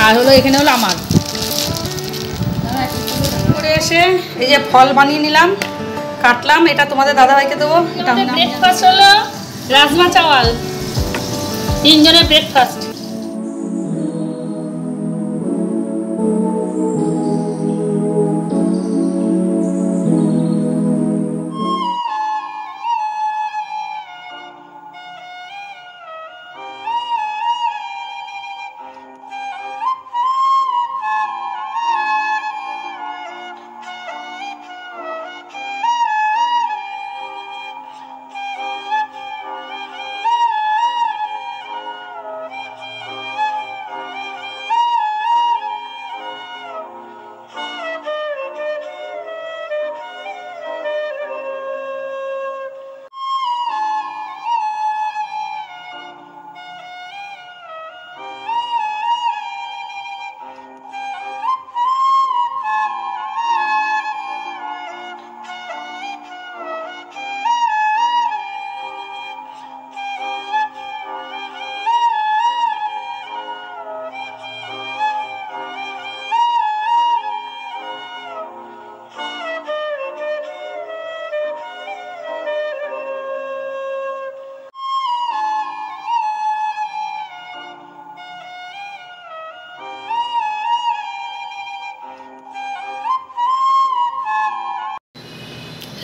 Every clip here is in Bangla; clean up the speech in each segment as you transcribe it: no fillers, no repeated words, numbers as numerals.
আর হলো এখানে হলো আমার। করে এসে এই যে ফল বানিয়ে নিলাম, কাটলাম, এটা তোমাদের দাদাভাইকে দেবো। এটা ব্রেকফাস্ট হলো রাজমা চাওয়াল, 3 জনের breakfast.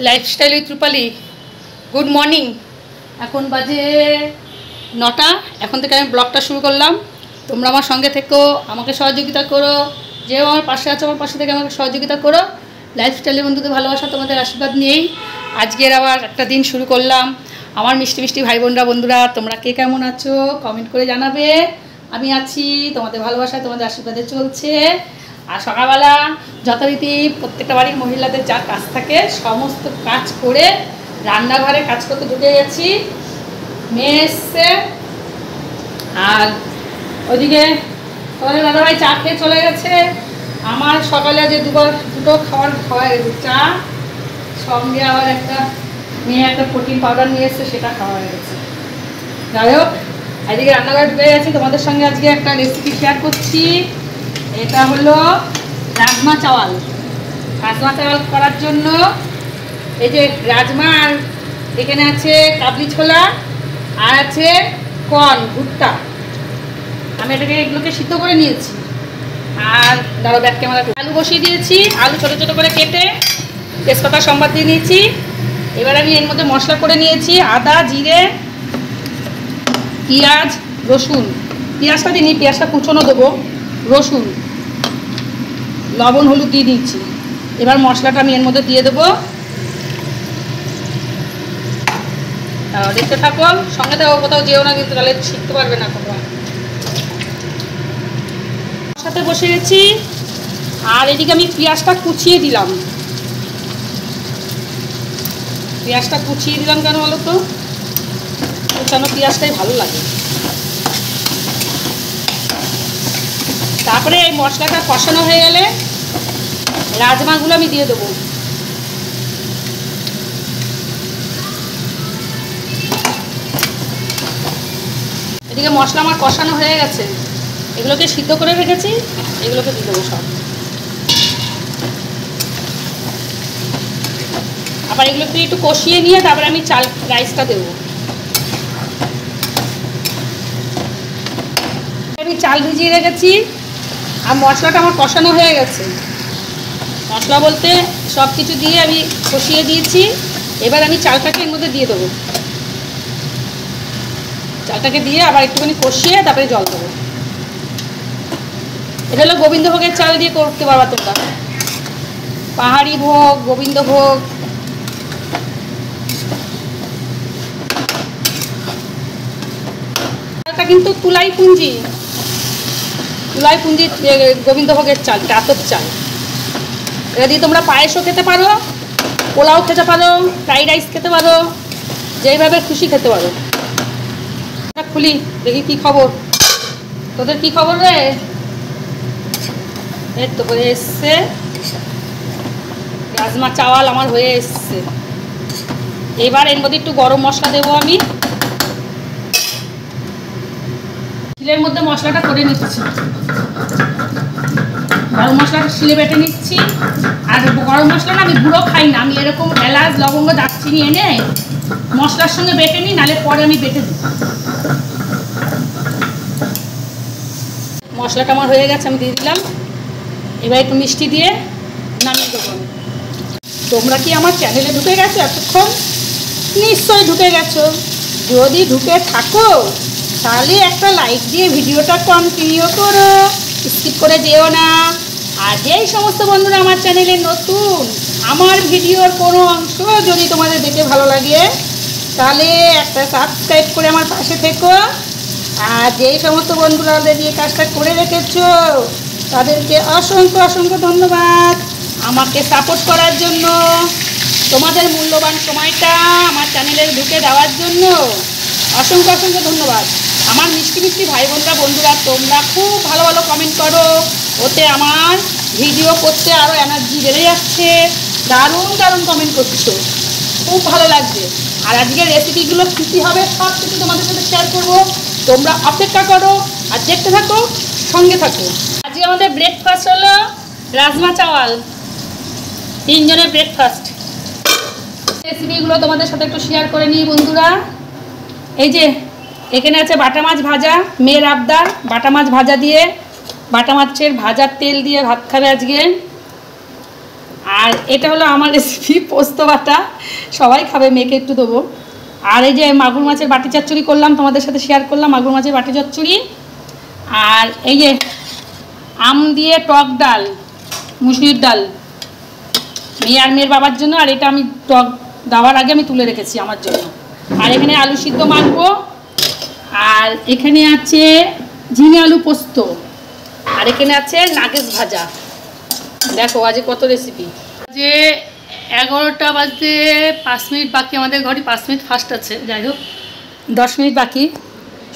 Lifestyle with Rupali, good morning. এখন বাজে 9টা। এখন থেকে আমি ব্লগটা শুরু করলাম। তোমরা আমার সঙ্গে থেকো, আমাকে সহযোগিতা করো, যে আমার পাশে আছো আমার পাশে থেকে আমাকে সহযোগিতা করো। লাইফস্টাইলের বন্ধুদের ভালোবাসা, তোমাদের আশীর্বাদ নিয়েই আজকের আবার একটা দিন শুরু করলাম। আমার মিষ্টি মিষ্টি ভাই বোনরা, বন্ধুরা, তোমরা কে কেমন আছো কমেন্ট করে জানাবে। আমি আছি, তোমাদের ভালোবাসায় তোমাদের আশীর্বাদে চলছে। আর সকালবেলা যথারীতি প্রত্যেকটা বাড়ির মহিলাদের যা কাজ থাকে সমস্ত কাজ করে রান্নাঘরে কাজ করতে ঢুকে গেছি। মেয়ে এসছে, আর ওইদিকে তোমাদের দাদাভাই চা খেয়ে চলে গেছে। আমার সকালে যে দুটো খাবার খাওয়া গেছে, চা সঙ্গে আবার মেয়ে একটা প্রোটিন পাউডার নিয়ে এসছে, সেটা খাওয়া গেছে। যাই হোক, এদিকে রান্নাঘরে ঢুকে গেছি। তোমাদের সঙ্গে আজকে একটা রেসিপি শেয়ার করছি। এটা হলো রাজমা চাওয়াল। রাজমা চাওয়াল করার জন্য এই যে রাজমা, আর এখানে আছে কাবলি ছোলা, আর আছে কর্ন, ভুট্টা। আমি এগুলোকে সিদ্ধ করে নিয়েছি। আর দাঁড়ো ব্যাক ক্যামেরা, আলু বসিয়ে দিয়েছি। আলু ছোটো ছোটো করে কেটে তেজপাতা সম্বাদ দিয়ে নিয়েছি। এবার আমি এর মধ্যে মশলা করে নিয়েছি, আদা, জিরে, পেঁয়াজ, রসুন। পেঁয়াজটা দিইনি, পেঁয়াজটা কুচনো দেবো। রসুন, লবণ, হলুদ দিয়ে দিচ্ছি। এবার মশলাটা আমি এর মধ্যে দিয়ে দেবো। দেখতে থাকো, সঙ্গে থাকো, কোথাও যেও না কিন্তু, তাহলে শিখতে পারবে না কোথাও। সাথে বসে গেছি। আর এদিকে আমি পেঁয়াজটা কুচিয়ে দিলাম। পেঁয়াজটা কুচিয়ে দিলাম কেন বলো তো? কুচানো পেঁয়াজটাই ভালো লাগে। তারপরে এই মশলাটা কষানো হয়ে গেলে রাজমাগুলো আমি দিয়ে দেবো। এদিকে মশলা আমার কষানো হয়ে গেছে, এগুলোকে সিদ্ধ করে রেখেছি, এগুলোকে দিয়ে দেবো সব। আবার এগুলোকে একটু কষিয়ে নিয়ে তারপরে আমি রাইসটা দেবো। আমি চাল ভিজিয়ে রেখেছি, আর মশলাটা আমার কষানো হয়ে গেছে। মশলা বলতে সব কিছু দিয়ে আমি কষিয়ে দিয়েছি। এবার আমি চালটাকে এর মধ্যে দিয়ে দেবো। চালটাকে দিয়ে আবার একটুখানি কষিয়ে তারপরে জল দেবো। এটা হলো গোবিন্দভোগের চাল দিয়ে করতে পারবা তোমরা, পাহাড়ি ভোগ, গোবিন্দভোগ। চালটা কিন্তু তুলাই পুঞ্জি গোবিন্দভোগের চাল, আতপ চাল। এটা দিয়ে তোমরা পায়েসও খেতে পারো, পোলাও খেতে পারো, ফ্রাইড রাইস খেতে পারো, যেইভাবে খুশি খেতে পারো। খুলি দেখি কি খবর, তোদের কি খবর রে? এই তো হয়ে এসছে রাজমা চাওয়াল, আমার হয়ে এসছে। এবার এর মধ্যে একটু গরম মশলা দেবো আমি। শিলের মধ্যে মশলাটা করে নিচ্ছি। গরম মশলাটা শিলে বেটে নিচ্ছি। আর গরম মশলা না আমি গুঁড়ো খাই না, আমি এরকম এলাচ লবঙ্গ দারচিনি এনে মশলার সঙ্গে বেটে নিই, নাহলে পরে আমি বেটে দিই। মশলাটা আমার হয়ে গেছে, আমি দিয়ে দিলাম। এবার একটু মিষ্টি দিয়ে নামিয়ে দেবো। তোমরা কি আমার চ্যানেলে ঢুকে গেছো এতক্ষণ? নিশ্চয়ই ঢুকে গেছো। যদি ঢুকে থাকো তাহলে একটা লাইক দিয়ে ভিডিওটা কন্টিনিউ করো, স্কিপ করে যেও না। আর যেই সমস্ত বন্ধুরা আমার চ্যানেলে নতুন, আমার ভিডিওর কোনো অংশ যদি তোমাদের দেখে ভালো লাগে তাহলে একটা সাবস্ক্রাইব করে আমার পাশে থেকো। আর যেই সমস্ত বন্ধুরা অলরেডি এই কাজটা করে রেখেছো তাদেরকে অসংখ্য অসংখ্য ধন্যবাদ আমাকে সাপোর্ট করার জন্য, তোমাদের মূল্যবান সময়টা আমার চ্যানেলে ঢুকে দেওয়ার জন্য অসংখ্য অসংখ্য ধন্যবাদ। আমার মিষ্টি মিষ্টি ভাই বোনরা বন্ধুরা তোমরা খুব ভালো ভালো কমেন্ট করো, ওতে আমার ভিডিও করতে আরও এনার্জি বেড়ে যাচ্ছে। দারুণ দারুণ কমেন্ট করছো, খুব ভালো লাগছে। আর আজকের রেসিপিগুলো কী কী হবে সব কিছু তোমাদের সাথে শেয়ার করবো, তোমরা অপেক্ষা করো আর দেখতে থাকো, সঙ্গে থাকো। আজকে আমাদের ব্রেকফাস্ট হলো রাজমা চাওয়াল, 3 জনের ব্রেকফাস্ট। রেসিপিগুলো তোমাদের সাথে একটু শেয়ার করে নিই বন্ধুরা। এই যে এখানে আছে বাটা মাছ ভাজা, মেয়ের আবদার বাটা মাছ ভাজা দিয়ে, বাটা মাছের ভাজার তেল দিয়ে ভাত খাবে আজকে। আর এটা হলো আমার রেসিপি পোস্ত বাটা, সবাই খাবে, মেয়েকে একটু দেবো। আর এই যে মাগুর মাছের বাটি চচ্চড়ি করলাম, তোমাদের সাথে শেয়ার করলাম মাগুর মাছের বাটি চচ্চড়ি। আর এই যে আম দিয়ে টক ডাল, মুসুরির ডাল, মেয়ে আর মেয়ের বাবার জন্য। আর এটা আমি টক দেওয়ার আগে আমি তুলে রেখেছি আমার জন্য। আর এখানে আলু সিদ্ধ মাখবো। আর এখানে আছে ঝিঙে আলু পোস্ত। আর এখানে আছে নাগেস ভাজা। দেখো আজকে কত রেসিপি। যে 11টা বাজতে 5 মিনিট বাকি, আমাদের ঘরে 5 মিনিট ফাস্ট আছে, যাই হোক 10 মিনিট বাকি।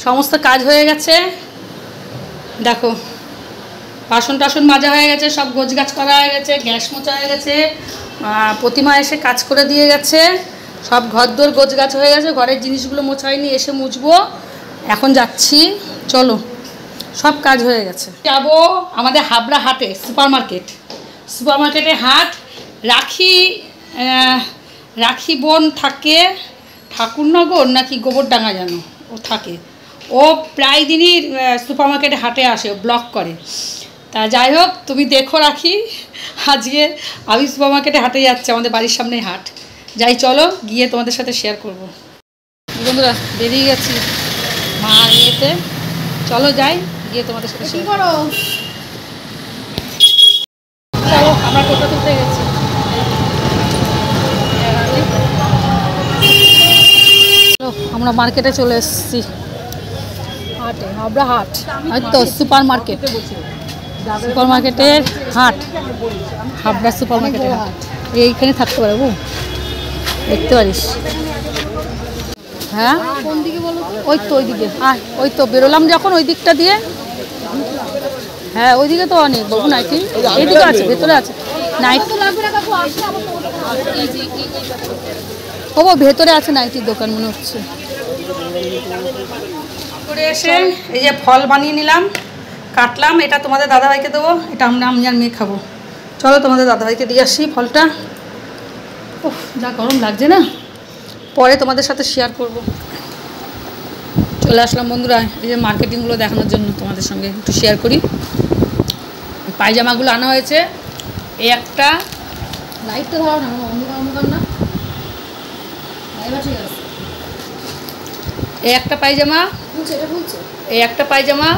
সমস্ত কাজ হয়ে গেছে, দেখো বাসন টাসন মাজা হয়ে গেছে, সব গোছগাছ করা হয়ে গেছে, গ্যাস মোছা হয়ে গেছে, প্রতিমা এসে কাজ করে দিয়ে গেছে, সব ঘরদোর গোছগাছ হয়ে গেছে, ঘরের জিনিসগুলো মোছা হয়নি, এসে মুছবো। এখন যাচ্ছি, চলো সব কাজ হয়ে গেছে। যাবো আমাদের হাবড়া হাটে, সুপারমার্কেটে হাট। রাখি বোন থাকে ঠাকুরনগর নাকি গোবরডাঙ্গা যেন ও থাকে, ও প্রায় দিনই সুপারমার্কেটে হাটে আসে, ব্লগ করে। তা যাই হোক তুমি দেখো রাখি, আজকে আমি সুপারমার্কেটে হাটে যাচ্ছি, আমাদের বাড়ির সামনেই হাট। যাই চলো গিয়ে তোমাদের সাথে শেয়ার করব। বন্ধুরা বেরিয়ে গেছি মা ইয়েতে, চলো যাই গিয়ে তোমাদের সাথে শেয়ার করো। চলো আমরা টোটো তুলতে গেছি। আমরা মার্কেটে চলে এসেছি, হাটে, হাবড়া হাট, হয়তো সুপারমার্কেটের হাট, হাবড়া সুপারমার্কেটের হাট। এইখানে থাকতে পারবো, দেখতে পারিস। হ্যাঁ ওই তো ওইদিকে, ওই তো বেরোলাম যখন ওই দিকটা দিয়ে। হ্যাঁ ওইদিকে তো অনেক বাবু নাইটি, এইদিকে আছে, ভেতরে আছে নাইটি। ও ভেতরে আছে নাইটির দোকান মনে হচ্ছে। করে এসে এই যে ফল বানিয়ে নিলাম, কাটলাম, এটা তোমাদের দাদাভাইকে দেবো, এটা আমি আর মেয়ে খাবো। চলো তোমাদের দাদাভাইকে দিয়ে আসি ফলটা। ওহ যা গরম লাগছে না, পরে তোমাদের সাথে শেয়ার করব। চলে আসলাম বন্ধুরা এই যে মার্কেটিংগুলো দেখানোর জন্য, তোমাদের সঙ্গে একটু শেয়ার করি। পায়জামাগুলো আনা হয়েছে, এই একটা লাইটটা ধরো না, অন্ধকার না, এই একটা পায়জামা, এই একটা পায়জামা,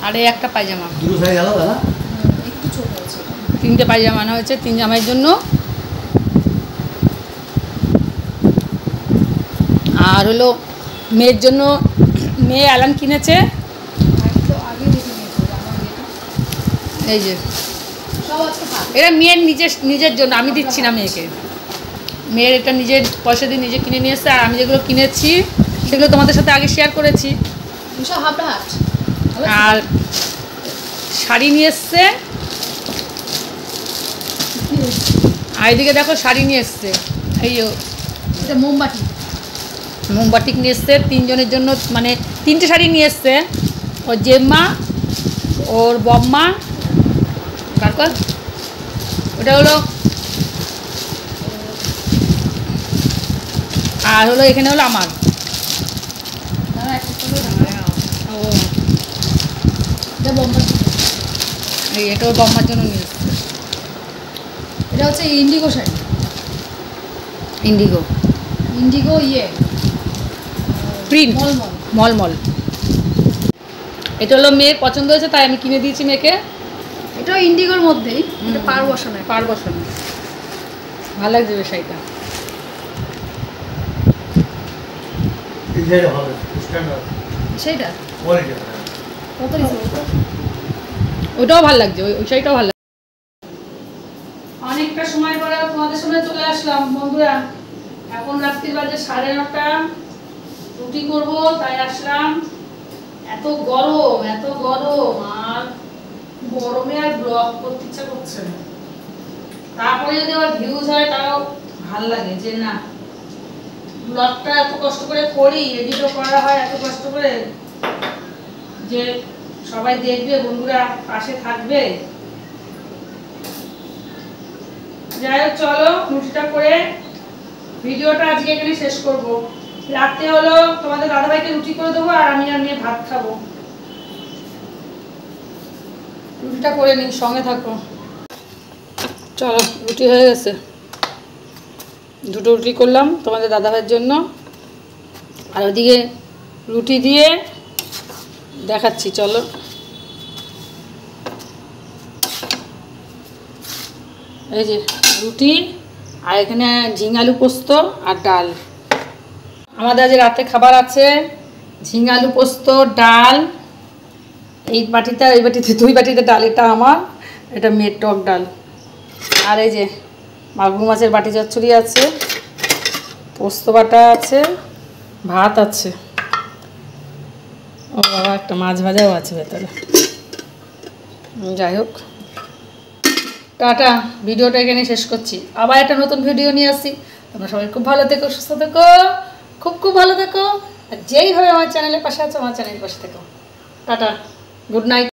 আর এই একটা পায়জামা, 3টে পায়জামা আনা হয়েছে 3 জামাইয়ের জন্য। আর হলো মেয়ের জন্য, মেয়ে অ্যালান কিনেছে, এই যে এটা মেয়ের নিজের জন্য, আমি দিচ্ছি না মেয়েকে, মেয়ের এটা নিজের পয়সা দিয়ে নিজে কিনে নিয়ে এসছে। আর আমি যেগুলো কিনেছি সেগুলো তোমাদের সাথে আগে শেয়ার করেছি। আর শাড়ি নিয়ে এসছে, আর এদিকে দেখো শাড়ি নিয়ে এসছে, এই মোমবাটি নিয়ে এসছে 3 জনের জন্য, মানে 3টে শাড়ি নিয়ে এসছে। ওর জেম্মা, ওর বম্মা, কার ওটা হলো, আর হলো এখানে হলো আমার। ও এটাও বম্বার জন্য নিয়ে এসছে। এটা হচ্ছে indigo sari, indigo indigo print mulmul. Mulmul. এটা হলো মেয়ের পছন্দ হয়েছে, তাই আমি কিনে দিয়েছি মেয়েকে। এটাও ইন্ডিগোর মধ্যেই, এটা পার বসানো। পার বসানো, ভালো লাগছে বেশ শাড়িটা। সেইটা কত ওটাও ভালো লাগছে, ওই শাড়িটাও ভালো লাগছে। অনেকটা সময় পরে তোমাদের সামনে চলে আসলাম বন্ধুরা। এখন রাত্রির বাজে 9:30, রুটি করবো তাই আসলাম। এত গরম আর গরমে আর ব্লগ করতে ইচ্ছা করছে না। তারপরে যদি আবার ভিউজ হয় তাও ভাল লাগে যে না, ব্লগটা এত কষ্ট করে করি, এডিটও করা হয় এত কষ্ট করে, যে সবাই দেখবে, বন্ধুরা পাশে থাকবে। যাই হোক, চলো রুটিটা করে ভিডিওটা আজকে এখানে শেষ করব। রাতে হলো তোমাদের দাদাভাইকে রুটি করে দেবো, আর আমি আর নিয়ে ভাত খাবো। রুটিটা করে নিই, সঙ্গে থাকো। চলো, রুটি হয়ে গেছে, 2টো রুটি করলাম তোমাদের দাদাভাইয়ের জন্য। আর ওদিকে রুটি দিয়ে দেখাচ্ছি, চলো। এই যে রুটি, আর এখানে ঝিঙে আলু পোস্ত আর ডাল। আমাদের আজ রাতে খাবার আছে ঝিঙে আলু পোস্ত, ডাল। এই বাটিতে, এই বাটিতে 2 বাটিতে ডাল, এটা আমার, এটা মেয়ের টক ডাল। আর এই যে মাগুর মাছের বাটি চচ্চড়ি আছে, পোস্ত বাটা আছে, ভাত আছে। ও বাবা, একটা মাছ ভাজাও আছে ভেতরে। যাই হোক, টাটা, ভিডিওটা এখানে শেষ করছি। আবার একটা নতুন ভিডিও নিয়ে আসছি। তোমরা সবাই খুব ভালো থেকো, সুস্থ থেকো, খুব ভালো থেকো। আর যেইভাবে আমার চ্যানেলের পাশে আছো, আমার চ্যানেলের পাশে থেকো। Tata, good night.